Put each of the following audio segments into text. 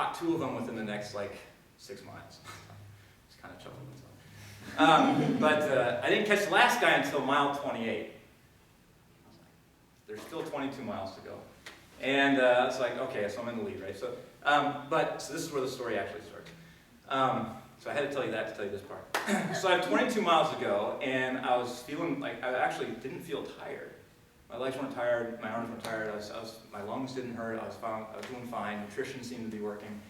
caught 2 of them within the next, like, 6 miles. Just kind of chuckling myself. But I didn't catch the last guy until mile 28. There's still 22 miles to go. And it's like, okay, so I'm in the lead, right? So, so this is where the story actually starts. So I had to tell you that to tell you this part. So I have 22 miles to go, and I was feeling like, I actually didn't feel tired. My legs weren't tired, my arms weren't tired, my lungs didn't hurt, I was doing fine, nutrition seemed to be working.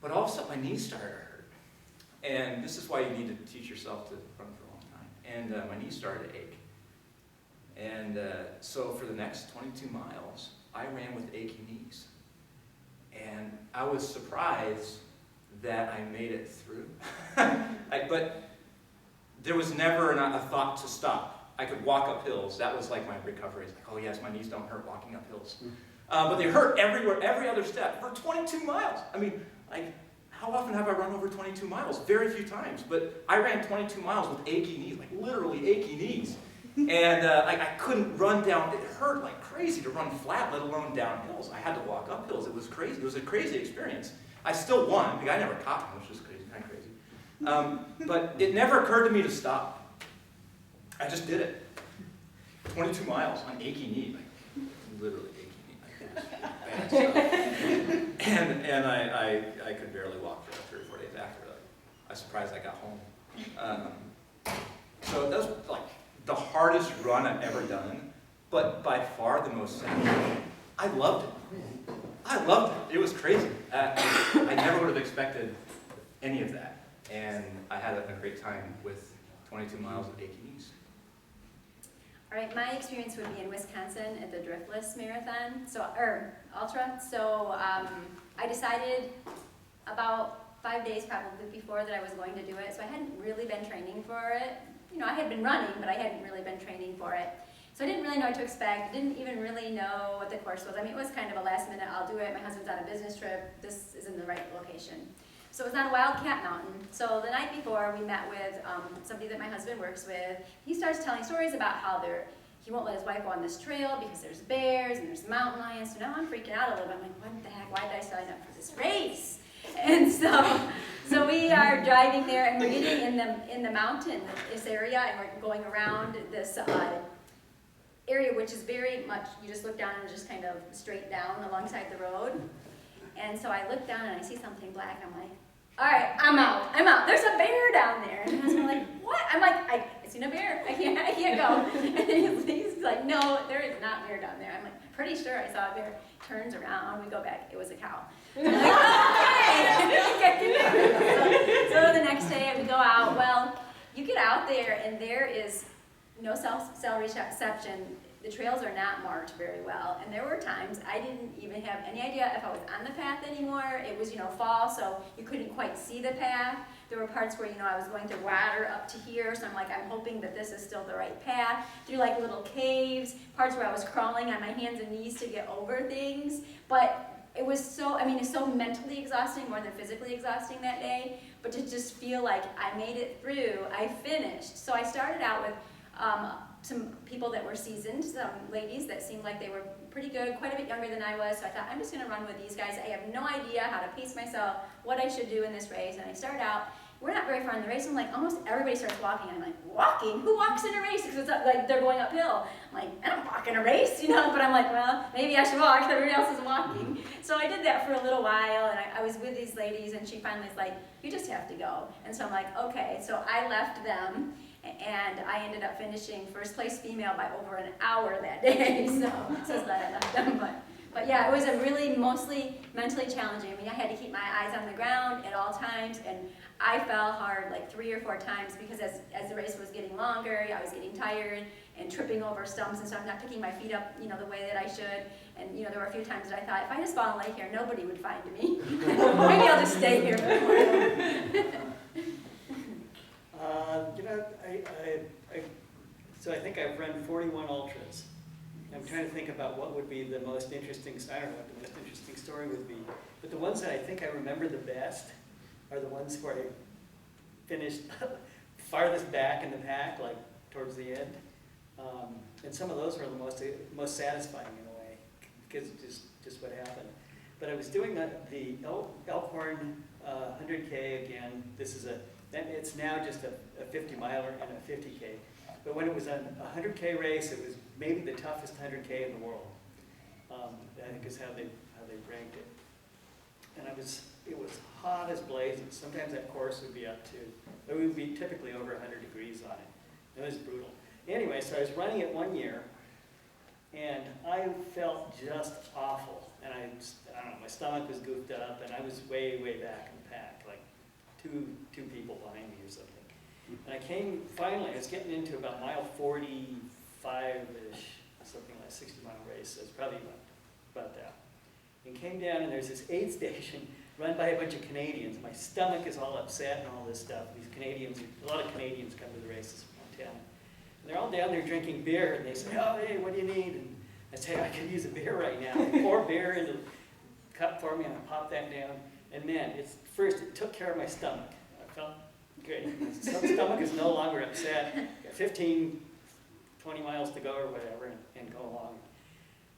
But all of a sudden my knees started to hurt. And this is why you need to teach yourself to run for a long time. And my knees started to ache. And so for the next 22 miles, I ran with achy knees. And I was surprised that I made it through. But there was never a thought to stop. I could walk up hills. That was like my recovery. It's like, oh yes, my knees don't hurt walking up hills. But they hurt everywhere, every other step, for 22 miles. I mean, like, how often have I run over 22 miles? Very few times. But I ran 22 miles with achy knees, like literally achy knees. And like I couldn't run down. It hurt like crazy to run flat, let alone down hills. I had to walk up hills. It was crazy. It was a crazy experience. I still won. The guy never caught me, which was crazy, kind of crazy. But it never occurred to me to stop. I just did it. 22 miles on achy knee, like literally achy knee. Like, it was bad stuff. And I could barely walk for 3 or 4 days after that. I was surprised I got home. So that was like the hardest run I've ever done, but by far the most satisfying. I loved it. I loved it. It was crazy. I never would have expected any of that. And I had a great time with 22 miles of achy knees. All right, my experience would be in Wisconsin at the Driftless Marathon, Ultra. So I decided about 5 days probably before that I was going to do it. So I hadn't really been training for it. You know, I had been running, but I hadn't really been training for it. So I didn't really know what to expect. Didn't even really know what the course was. I mean, it was kind of a last minute, I'll do it. My husband's on a business trip. This is in the right location. So it was on Wildcat Mountain. So the night before, we met with somebody that my husband works with. He starts telling stories about how he won't let his wife go on this trail because there's bears and there's mountain lions. So now I'm freaking out a little bit. I'm like, what the heck? Why did I sign up for this race? And so we are driving there, and we're getting in the mountain, this area, and we're going around this area, which is very much, you just look down and just kind of straight down alongside the road. And so I look down and I see something black. I'm like, all right, I'm out. There's a bear down there. And my husband's like, what? I'm like, I seen a bear. I can't go. And he's like, no, there is not a bear down there. I'm like, pretty sure I saw a bear. Turns around, we go back, it was a cow. I'm like, okay. So the next day we go out. Well, you get out there and there is no cell reception. The trails are not marked very well, and there were times I didn't even have any idea if I was on the path anymore. It was, fall, so you couldn't quite see the path. There were parts where, I was going to water up to here, so I'm hoping that this is still the right path. Through like little caves, parts where I was crawling on my hands and knees to get over things. But it was it's so mentally exhausting, more than physically exhausting that day. But to just feel like I made it through, I finished. So I started out with some people that were seasoned, some ladies that seemed like they were pretty good, quite a bit younger than I was, so I thought, I'm just going to run with these guys. I have no idea how to pace myself, what I should do in this race, and I started out, we're not very far in the race, and almost everybody starts walking, and I'm like, walking? Who walks in a race? Because it's like they're going uphill. I'm like, I don't walk in a race, but I'm like, well, maybe I should walk, everybody else is walking. So I did that for a little while, and I was with these ladies, and she finally was like, you just have to go. And so I'm like, okay, so I left them, and I ended up finishing first place female by over an hour that day, so says that I left them, but yeah, it was a really mostly mentally challenging. I mean, I had to keep my eyes on the ground at all times, and I fell hard like 3 or 4 times because as the race was getting longer, I was getting tired and tripping over stumps, and so I'm not picking my feet up, the way that I should. And there were a few times that I thought, if I just fall and lay here, nobody would find me. Maybe I'll just stay here for a while. So I think I've run 41 ultras. I'm trying to think about what would be the most interesting, I don't know what the most interesting story would be, but the ones that I think I remember the best are the ones where I finished farthest back in the pack, like towards the end. And some of those were the most satisfying in a way, because it's just what happened. But I was doing the Elkhorn 100K again. It's now just a 50 miler and a 50K. But when it was a 100K race, it was maybe the toughest 100K in the world. I think is how they ranked it. And it was hot as blazes. Sometimes that course would be it would be typically over 100 degrees on it. It was brutal. Anyway, so I was running it one year, and I felt just awful. And I don't know, my stomach was goofed up, and I was way, way back in the pack, like two people behind me or something. And I was getting into about mile 45-ish, something like 60-mile race, so it's probably about that. And came down, and there's this aid station run by a bunch of Canadians. My stomach is all upset and all this stuff. These Canadians, a lot of Canadians come to the races from Montana. And they're all down there drinking beer, and they say, oh, hey, what do you need? And I say, I could use a beer right now. They pour beer into a cup for me, and I pop that down. And man, it took care of my stomach. I felt great. My stomach is no longer upset. Got 15, 20 miles to go or whatever, and go along.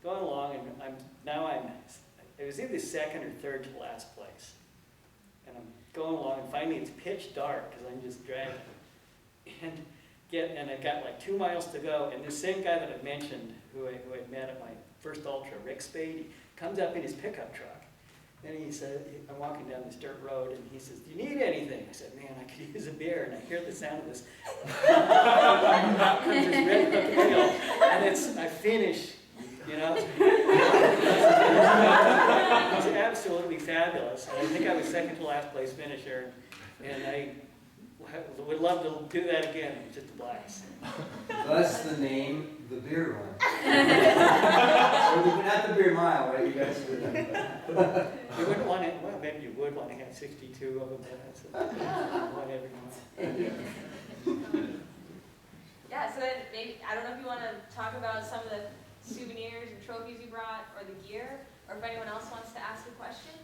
Going along, and it was either second or third to last place. And I'm going along, and finally it's pitch dark, because I'm just dragging. And I've got like 2 miles to go, and this same guy that I mentioned, who I met at my first ultra, Rick Spade, comes up in his pickup truck. And he said, I'm walking down this dirt road, and he says, do you need anything? I said, man, I could use a beer. And I hear the sound of this. Comes this red hook wheel, and I finish, you know. It was absolutely fabulous. And I think I was second to last place finisher. And I would love to do that again. It was just a blast. Thus the name, the beer run. Or not the beer mile, right? You guys would. You wouldn't want to, well, maybe you would want to have 62 of them. One every month. Yeah, so then maybe, I don't know if you want to talk about some of the souvenirs or trophies you brought, or the gear, or if anyone else wants to ask a question.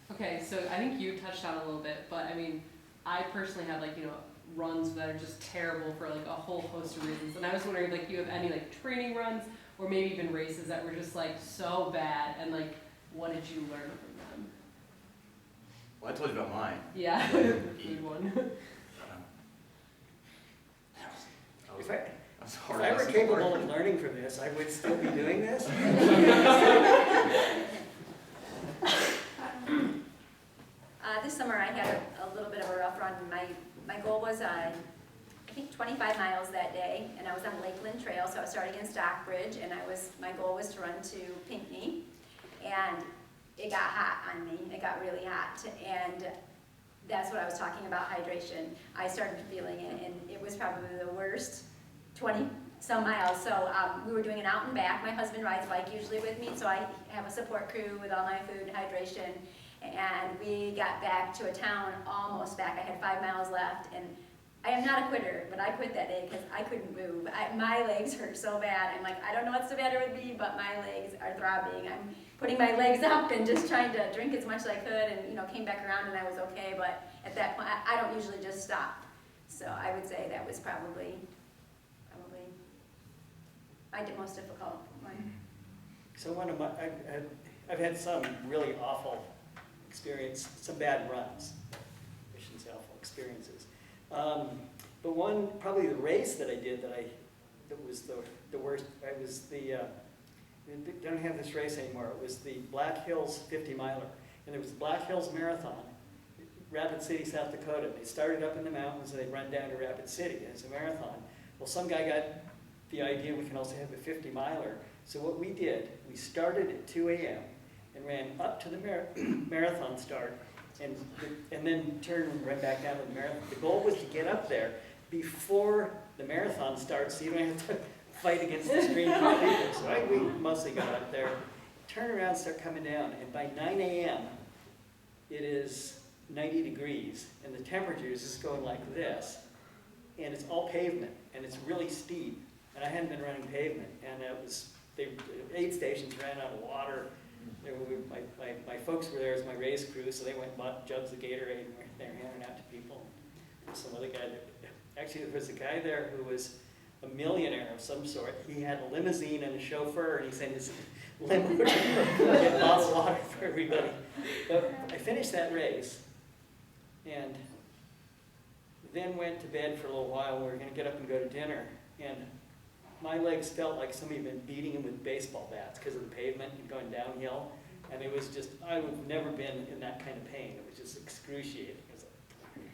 Okay, so I think you touched on it a little bit, but I mean, I personally have runs that are just terrible for a whole host of reasons. And I was wondering if you have any training runs or maybe even races that were just so bad, and what did you learn from them? Well, I told you about mine. Yeah, good one. If I were capable of learning from this, I would still be doing this. This summer I had a little bit of a rough run. My goal was, I think 25 miles that day, and I was on Lakeland Trail, so I was starting in Stockbridge, and my goal was to run to Pinckney, and it got hot on me. It got really hot, and that's what I was talking about, hydration. I started feeling it, and it was probably the worst 20-some miles. So we were doing an out and back. My husband rides bike usually with me, so I have a support crew with all my food and hydration. And we got back to a town almost back. I had 5 miles left, and I am not a quitter, but I quit that day because I couldn't move. My legs hurt so bad. I'm like, I don't know what's the matter with me, but my legs are throbbing. I'm putting my legs up and just trying to drink as much as I could, and came back around and I was okay. But at that point, I don't usually just stop. So I would say that was probably my most difficult one. So I've had some really awful experience, some bad runs. I shouldn't say awful experiences. But one, probably the race that I did that was the worst. It was they don't have this race anymore. It was the Black Hills 50 miler, and there was the Black Hills Marathon, Rapid City, South Dakota. They started up in the mountains and they run down to Rapid City, and it's a marathon. Well, some guy got the idea we can also have a 50 miler. So what we did, we started at 2 a.m. and ran up to the marathon start, and then turned and ran back down to the marathon. The goal was to get up there before the marathon starts, so you don't have to fight against the stream of people. So we mostly got up there, turn around, start coming down, and by 9 a.m. it is 90 degrees, and the temperature is just going like this, and it's all pavement, and it's really steep, and I hadn't been running pavement, and the aid stations ran out of water. My folks were there as my race crew, so they went and bought jugs of Gatorade, and they were handing out to people. Some other guy actually there was a guy there who was a millionaire of some sort. He had a limousine and a chauffeur, and he said limo driver, get bottled water for everybody. But I finished that race, and then went to bed for a little while. We were going to get up and go to dinner, and my legs felt like somebody had been beating them with baseball bats because of the pavement and going downhill. And it was just, I've never been in that kind of pain. It was just excruciating. It was like,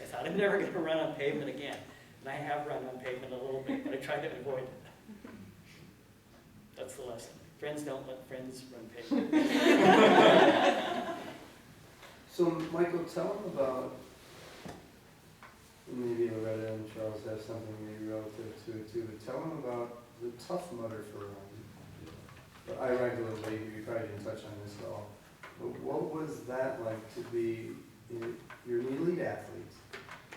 I thought I'm never going to run on pavement again. And I have run on pavement a little bit, but I tried to avoid it. That's the lesson. Friends don't let friends run pavement. So, Michael, tell them about, maybe Loretta and Charles have something maybe relative to it too, but tell them about the Tough Mudder for one. But I arrived a little late, you probably didn't touch on this at all. But what was that like to be, you're an elite athlete,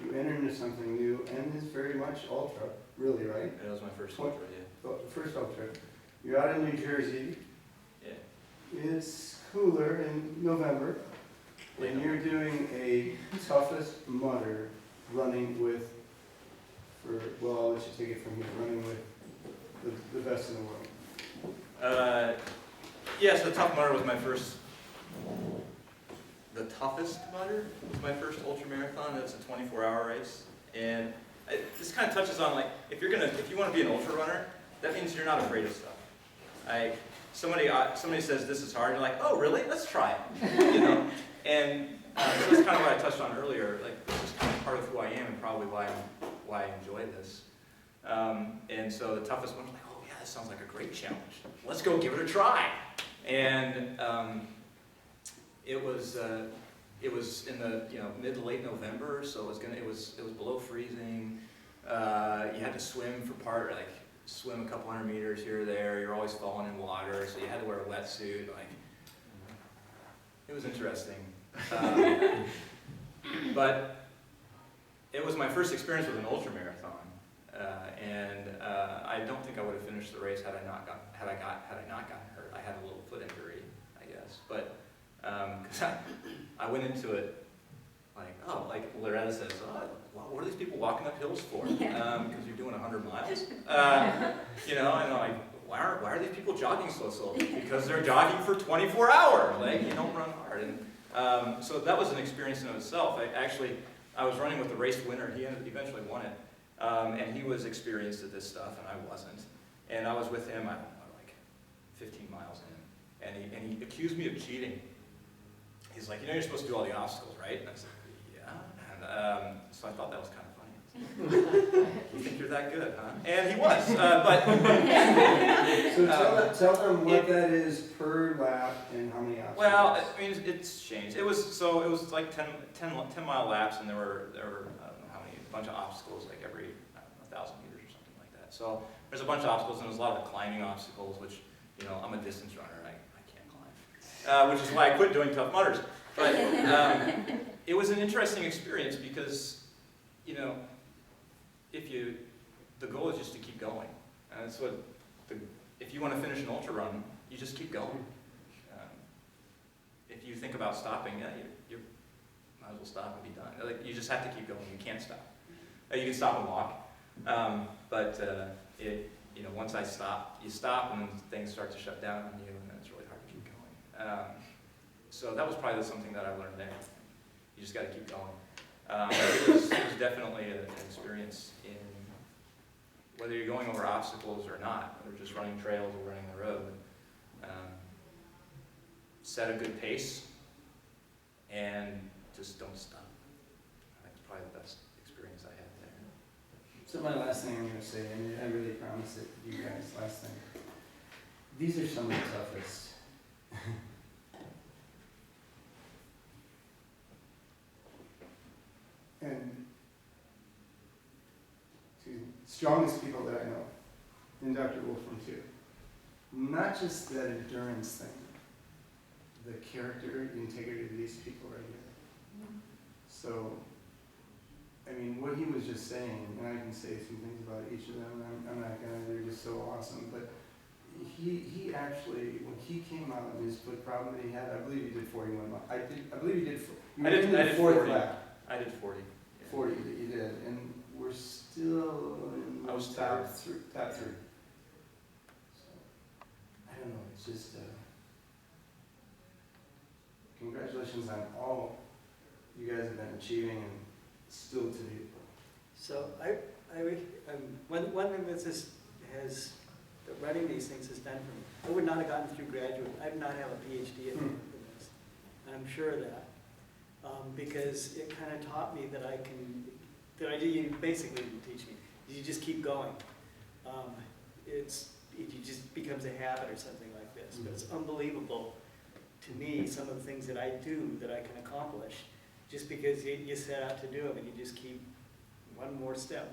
you enter into something new, and it's very much ultra, really, right? That was my first ultra, yeah. Oh, first ultra. You're out in New Jersey. Yeah. It's cooler in November, and you're doing a toughest mudder running with, well, I'll let you take it from here, running with the best in the world. Yes, the Tough Mudder was my first, the toughest mudder was my first ultra marathon. It's a 24-hour race, and this kind of touches on, like, if you want to be an ultra runner, that means you're not afraid of stuff. Like, somebody says this is hard, you're like, oh really? Let's try it. You know, and so that's kind of what I touched on earlier. Like, this is kind of part of who I am and probably why I enjoy this. And so the toughest one was like, oh yeah, this sounds like a great challenge. Let's go give it a try. And it was in the mid to late November, so it was below freezing. You had to swim for swim a couple hundred meters here or there. You're always falling in water, so you had to wear a wetsuit. Like, it was interesting. But it was my first experience with an ultra marathon, and I don't think I would have finished the race had I not gotten hurt. I had a little foot injury, I guess, but because I went into it like Loretta says, what are these people walking up hills for? Because you're doing 100 miles, and I'm like, why are these people jogging so slowly? Because they're jogging for 24 hours. Like, you don't run hard. And so that was an experience in itself. I was running with the race winner. He eventually won it, and he was experienced at this stuff, and I wasn't. And I was with him, I don't know, like 15 miles in, and he accused me of cheating. He's like, you're supposed to do all the obstacles, right? And I said, yeah. And so I thought that was kind of funny. You think you're that good, huh? And he was, but... So tell them what that is per lap and how many obstacles. Well, I mean, it's changed. It was like 10-mile laps, and there were I don't know how many, a bunch of obstacles, like every 1,000 meters or something like that. So there's a bunch of obstacles, and there's a lot of climbing obstacles, which, I'm a distance runner. I can't climb, which is why I quit doing Tough Mudders. But it was an interesting experience because, the goal is just to keep going. And that's what, if you want to finish an ultra run, you just keep going. If you think about stopping, you might as well stop and be done. Like, you just have to keep going. You can't stop. You can stop and walk, but once I stop, you stop, and then things start to shut down on you, and then it's really hard to keep going. So that was probably something that I learned there. You just got to keep going. It was definitely an experience in whether you're going over obstacles or not, whether just running trails or running the road. Set a good pace and just don't stop. I think it's probably the best experience I had there. So my last thing I'm going to say, and I really promise it, you guys, last thing. These are some of the toughest. And strongest people that I know, and Dr. Wolfram too. Not just that endurance thing, the character, the integrity of these people right here. So, I mean, what he was just saying, and I can say some things about each of them, and I'm not gonna, they're just so awesome, but he actually, when he came out with his foot problem that he had, I believe he did 41 miles. I believe he did, I did 40. Lap. I did 40. Yeah. 40 that you did, and we're still in I was top third. three. So, I don't know, it's just congratulations on all you guys have been achieving and still to do. So one thing that that running these things has done for me, I would not have gotten through graduate, I would not have a PhD in this. And I'm sure of that, because it kind of taught me that you basically didn't teach me, you just keep going. It just becomes a habit or something like this, but it's unbelievable to me, some of the things that I do that I can accomplish, just because you set out to do them and you just keep one more step.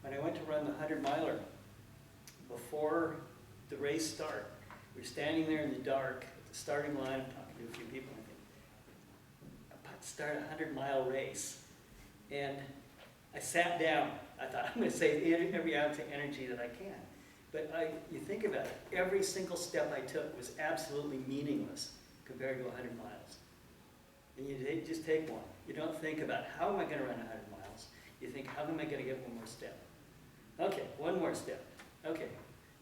When I went to run the 100-miler, before the race start, we're standing there in the dark at the starting line, I'm talking to a few people, I think, about to start a 100-mile race, and I sat down. I thought, I'm going to save every ounce of energy that I can. But you think about it, every single step I took was absolutely meaningless compared to 100 miles. And you just take one. You don't think about, how am I going to run 100 miles? You think, how am I going to get one more step? Okay, one more step. Okay,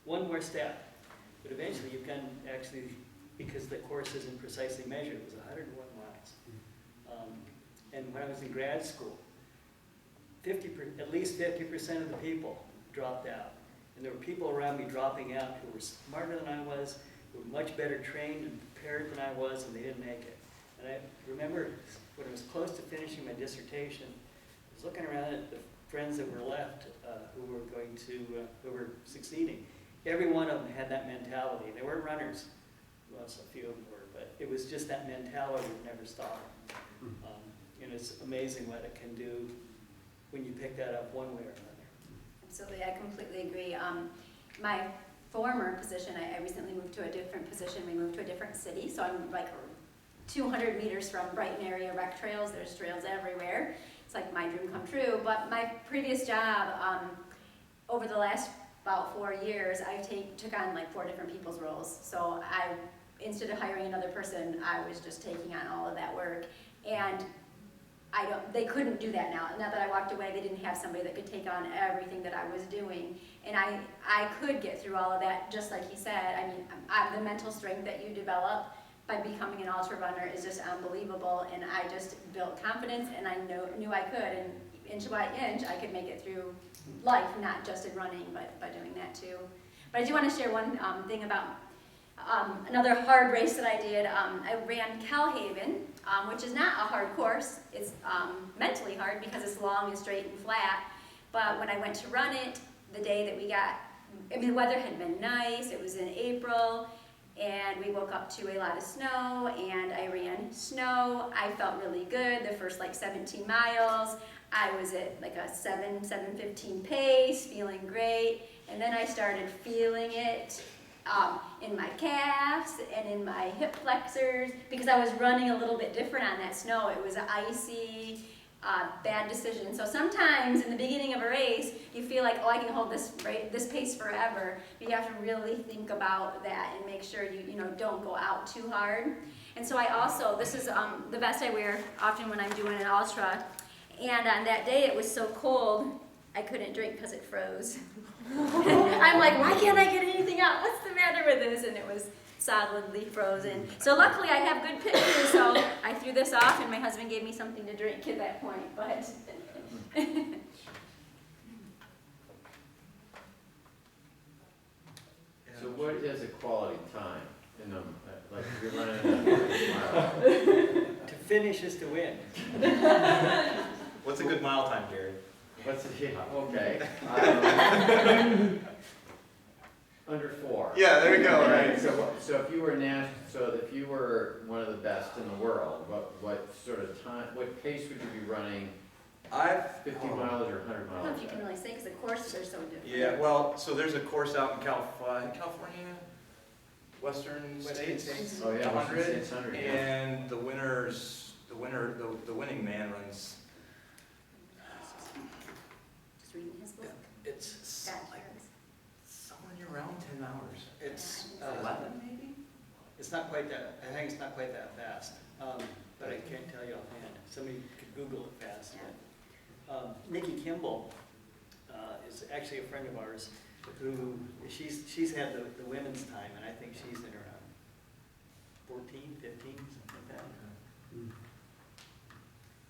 one more step. But eventually you've gone, actually, because the course isn't precisely measured, it was 101 miles. And when I was in grad school, at least 50% of the people dropped out. And there were people around me dropping out who were smarter than I was, who were much better trained and prepared than I was, and they didn't make it. And I remember when I was close to finishing my dissertation, I was looking around at the friends that were left who were succeeding. Every one of them had that mentality. They weren't runners. Well, a few of them were, but it was just that mentality that never stopped. And it's amazing what it can do when you pick that up one way or another. Absolutely, I completely agree. My former position, I recently moved to a different position. We moved to a different city, so I'm like 200 meters from Brighton area rec trails. There's trails everywhere. It's like my dream come true. But my previous job, over the last about 4 years, I took on like 4 different people's roles. So instead of hiring another person, I was just taking on all of that work. And they couldn't do that now. Now that I walked away, they didn't have somebody that could take on everything that I was doing. And I could get through all of that, just like he said. I mean, the mental strength that you develop by becoming an ultra runner is just unbelievable. And I just built confidence, and I knew I could. And inch by inch, I could make it through life, not just in running, but by doing that too. But I do want to share one thing about another hard race that I did. I ran Calhaven, which is not a hard course. It's mentally hard because it's long and straight and flat. But when I went to run it, the day that the weather had been nice. It was in April, and we woke up to a lot of snow, and I ran snow. I felt really good the first 17 miles. I was at like a 7:15 pace, feeling great. And then I started feeling it in my calves and in my hip flexors, because I was running a little bit different on that snow. It was icy, bad decision. So sometimes in the beginning of a race, you feel like, oh, I can hold this pace forever. But you have to really think about that and make sure you don't go out too hard. And so this is the vest I wear often when I'm doing an ultra. And on that day, it was so cold, I couldn't drink because it froze. I'm like, why can't I get anything out? What's the matter with this? And it was solidly frozen. So luckily I have good pictures, so I threw this off, and my husband gave me something to drink at that point. But So what is a quality time in them? Like if you're running a mile? To finish is to win. What's a good mile time, Gary? Okay. Under 4. Yeah, there you go. Right. So if you were one of the best in the world, what sort of time, what pace would you be running? 50 miles or 100 I don't know miles? if you can really say, because the courses are so different. Yeah, well, so there's a course out in California, Western States. Oh yeah, 100, States 100. Yeah. and the winning man runs. Just reading his book. It's Somewhere around 10 hours. It's 11 maybe. It's not quite that. I think it's not quite that fast. But I can't tell you offhand. Somebody could Google it fast. Yeah. But, Nikki Kimball is actually a friend of ours. who, she's had the women's time, and I think she's in around 14, 15, something like that.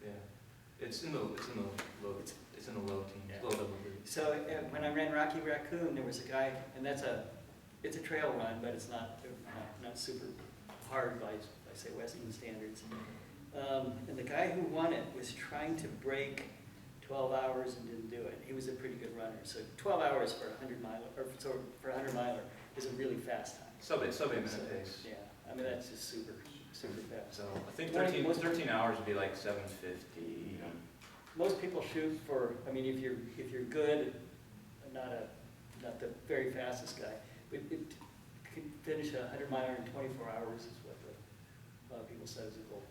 Yeah, it's in the low teens, Yeah. low double digits. So when I ran Rocky Raccoon, there was a guy, and it's a trail run, but it's not super hard by say Western standards. And the guy who won it was trying to break 12 hours and didn't do it. He was a pretty good runner. So 12 hours for a 100-miler, or for a 100-miler is a really fast time. Sub 8 minute pace. Yeah, I mean that's just super fast. So I think 13 hours would be like 7:50. Most people shoot for, I mean, if you're good, not the very fastest guy, but it could finish a 100-miler in 24 hours is what a lot of people said is a goal.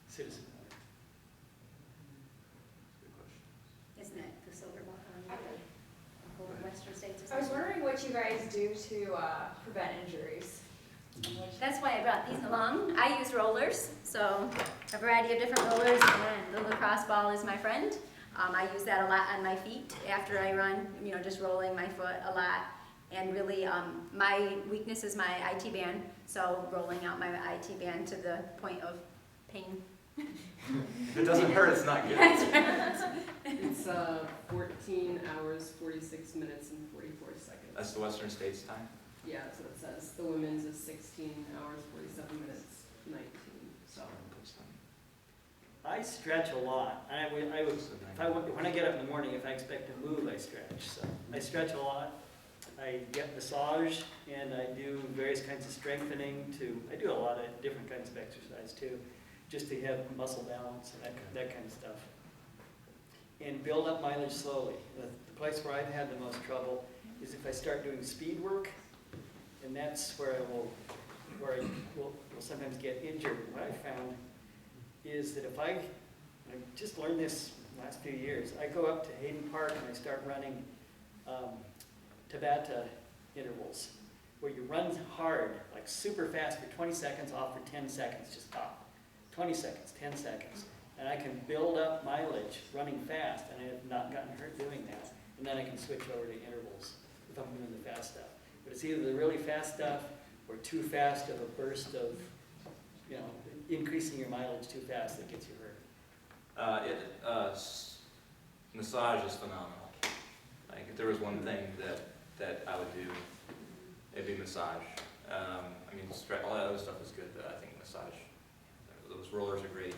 Citizen runner. Good question. Isn't it the silver buck on the whole Western states? I was wondering what you guys do to prevent injuries. That's why I brought these along. I use rollers, so a variety of different rollers, and the lacrosse ball is my friend. I use that a lot on my feet after I run, just rolling my foot a lot. And really, my weakness is my IT band, so rolling out my IT band to the point of pain. If it doesn't hurt, it's not good. It's 14 hours, 46 minutes, and 44 seconds. That's the Western States time. Yeah, that's what it says. The women's is 16 hours, 47 minutes, 19. So. I stretch a lot. When I get up in the morning, if I expect to move, I stretch. So I stretch a lot. I get massage, and I do various kinds of strengthening. I do a lot of different kinds of exercise too, just to have muscle balance and that kind of stuff. And build up mileage slowly. The place where I've had the most trouble is if I start doing speed work, and that's where I will sometimes get injured. What I found is that if I just learned this last few years, I go up to Hayden Park and I start running Tabata intervals, where you run hard, like super fast for 20 seconds, off for 10 seconds, just stop. 20 seconds, 10 seconds. And I can build up mileage running fast, and I have not gotten hurt doing that. And then I can switch over to intervals if I'm doing the fast stuff. But it's either the really fast stuff or too fast of a burst of, increasing your mileage too fast that gets you hurt. Massage is phenomenal. Like if there was one thing that I would do, it'd be massage. All that other stuff is good, but I think massage. Those rollers are great.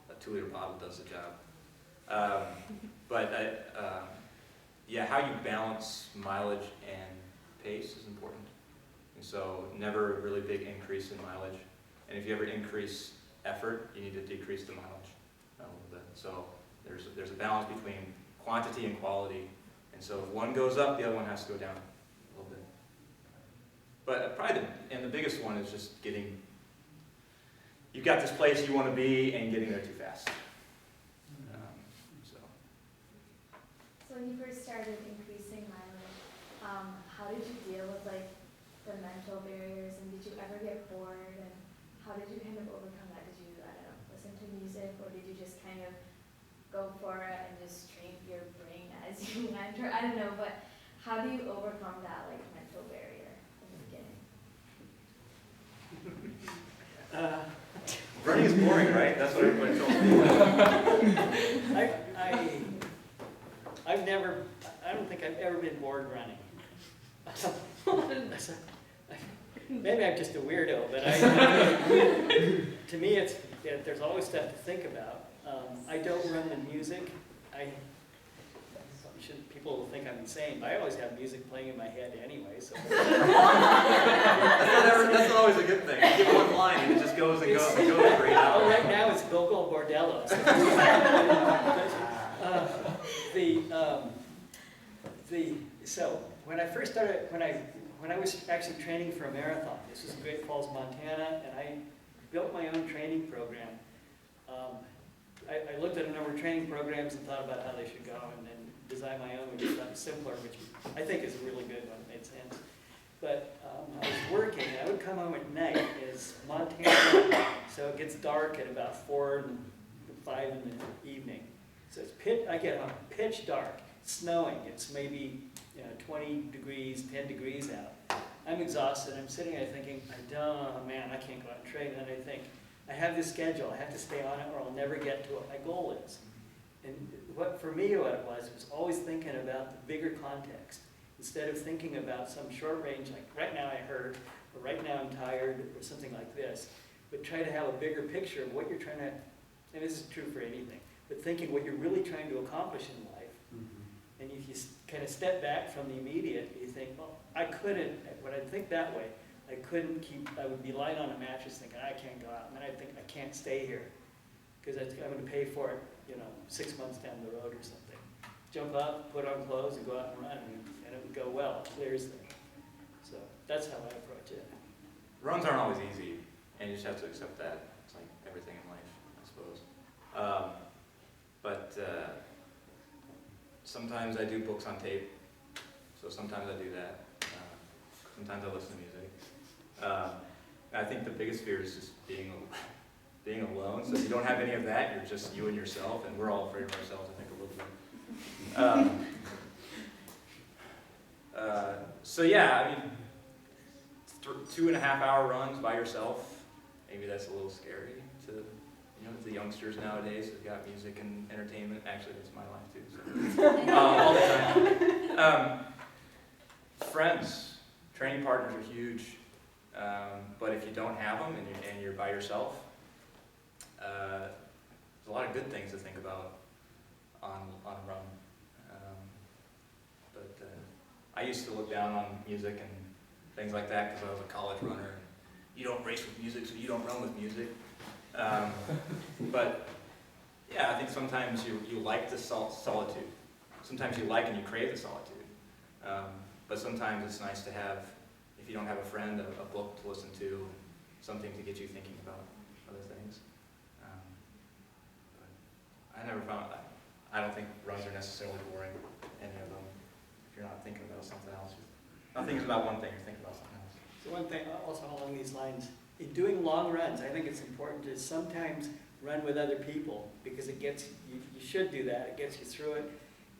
A 2-liter bottle does the job. How you balance mileage and pace is important. And so never a really big increase in mileage. And if you ever increase effort, you need to decrease the mileage a little bit. So there's a balance between quantity and quality. And so if one goes up, the other one has to go down a little bit. But probably the biggest one is just you've got this place you want to be and getting there too fast. So when you first started increasing mileage, how did you deal with the mental barriers, and did you ever get bored, and how did you kind of overcome that? Did you, listen to music, or did you just kind of go for it and just train your brain as you went, or I don't know, but how do you overcome that mental barrier in the beginning? Running is boring, right? That's what everybody told me. I don't think I've ever been bored running. Maybe I'm just a weirdo, but to me, there's always stuff to think about. I don't run to music. People will think I'm insane, but I always have music playing in my head anyway. So that's not always a good thing. You give one line and it just goes and goes and goes for 8 hours. Oh, right now it's Go Bordello. So when I first started, when I was actually training for a marathon, this was in Great Falls, Montana, and I built my own training program. I looked at a number of training programs and thought about how they should go, and then designed my own, which is something simpler, which I think is a really good one. It made sense. But I was working, and I would come home at night. It's Montana, so it gets dark at about 4 and 5 in the evening. So I get home pitch dark, snowing. It's maybe 20 degrees, 10 degrees out. I'm exhausted. I'm sitting there thinking, man, I can't go out and train. And I think, I have this schedule. I have to stay on it or I'll never get to what my goal is. And for me, what it was always thinking about the bigger context. Instead of thinking about some short range, like right now I hurt, or right now I'm tired, or something like this. But try to have a bigger picture of what you're trying to, and this is true for anything, but thinking what you're really trying to accomplish in life. And if you kind of step back from the immediate, you think, well, I couldn't, when I think that way, I would be lying on a mattress thinking, I can't go out. And then I think, I can't stay here because I'm going to pay for it, 6 months down the road or something. Jump up, put on clothes, and go out and run, and it would go well. It clears things. So that's how I approach it. Runs aren't always easy, and you just have to accept that. It's like everything in life, I suppose. But sometimes I do books on tape, so sometimes I do that. Sometimes I listen to music. I think the biggest fear is just being alone. So if you don't have any of that, you're just you and yourself, and we're all afraid of ourselves, I think, a little bit. So yeah, I mean, 2.5 hour runs by yourself, maybe that's a little scary to the youngsters nowadays who've got music and entertainment. Actually, that's my life too. So. All the time. Friends, training partners are huge, but if you don't have them and you're by yourself, there's a lot of good things to think about on a run. I used to look down on music and things like that because I was a college runner. And you don't race with music, so you don't run with music. But yeah, I think sometimes you like the solitude. Sometimes you like and you crave the solitude. But sometimes it's nice to have, if you don't have a friend, a book to listen to, something to get you thinking about other things. But I never found, I don't think runs are necessarily boring, any of them. If you're not thinking about something else. Not thinking about one thing, you're thinking about something else. So one thing, also along these lines, in doing long runs, I think it's important to sometimes run with other people because it gets, you should do that, it gets you through it,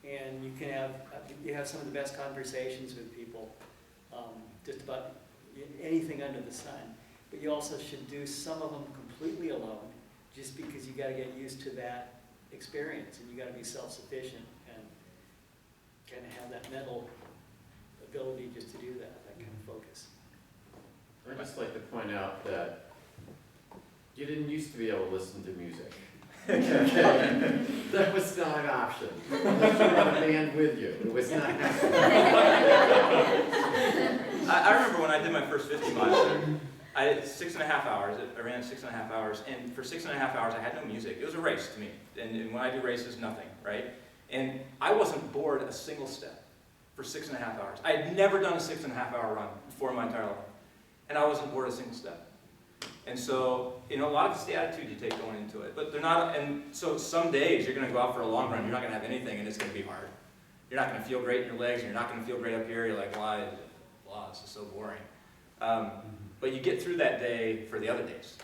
and you have some of the best conversations with people, just about anything under the sun. But you also should do some of them completely alone, just because you got to get used to that experience, and you got to be self-sufficient and kind of have that mental ability just to do that kind of focus. I'd just like to point out that you didn't used to be able to listen to music. Okay. That was not an option. Unless you had a band with you. It was not happening. I remember when I did my first 50 miles, I did 6.5 hours. I ran 6.5 hours, and for 6.5 hours I had no music. It was a race to me, and when I do races, nothing, right? And I wasn't bored a single step for 6.5 hours. I had never done a 6.5 hour run before in my entire life, and I wasn't bored a single step. And so, a lot of it's the attitude you take going into it. But they're not, and so some days you're going to go out for a long run, you're not going to have anything, and it's going to be hard. You're not going to feel great in your legs, and you're not going to feel great up here. You're like, why? Wow, this is so boring. But you get through that day for the other days.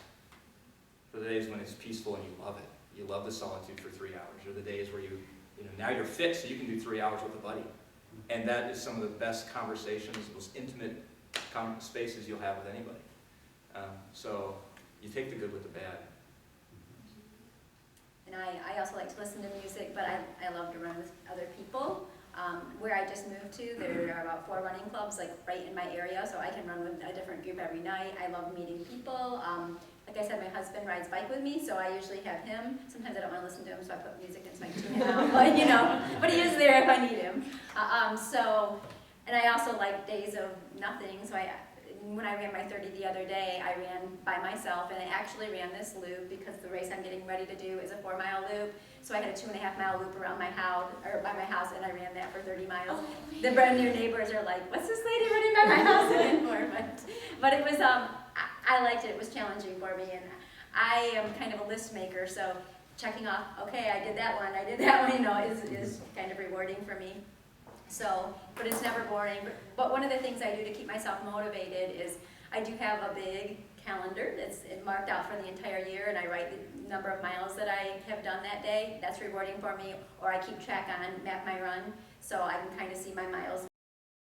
For the days when it's peaceful and you love it. You love the solitude for 3 hours. Or the days where now you're fit, so you can do 3 hours with a buddy. And that is some of the best conversations, the most intimate spaces you'll have with anybody. So you take the good with the bad. And I also like to listen to music, but I love to run with other people. Where I just moved to, there are about 4 running clubs right in my area, so I can run with a different group every night. I love meeting people. Like I said, my husband rides bike with me, so I usually have him. Sometimes I don't want to listen to him, so I put music in so I can tune him out, but he is there if I need him. And I also like days of nothing, so when I ran my 30 the other day, I ran by myself, and I actually ran this loop because the race I'm getting ready to do is a 4-mile loop. So I had a 2.5 mile loop around my house, or by my house, and I ran that for 30 miles. The brand new neighbors are like, "What's this lady running by my house again for?" But it was, I liked it. It was challenging for me, and I am kind of a list maker, so checking off, okay, I did that one, is kind of rewarding for me. So, but it's never boring. But one of the things I do to keep myself motivated is I do have a big calendar that's marked out for the entire year, and I write the number of miles that I have done that day. That's rewarding for me. Or I keep track on Map My Run, so I can kind of see my miles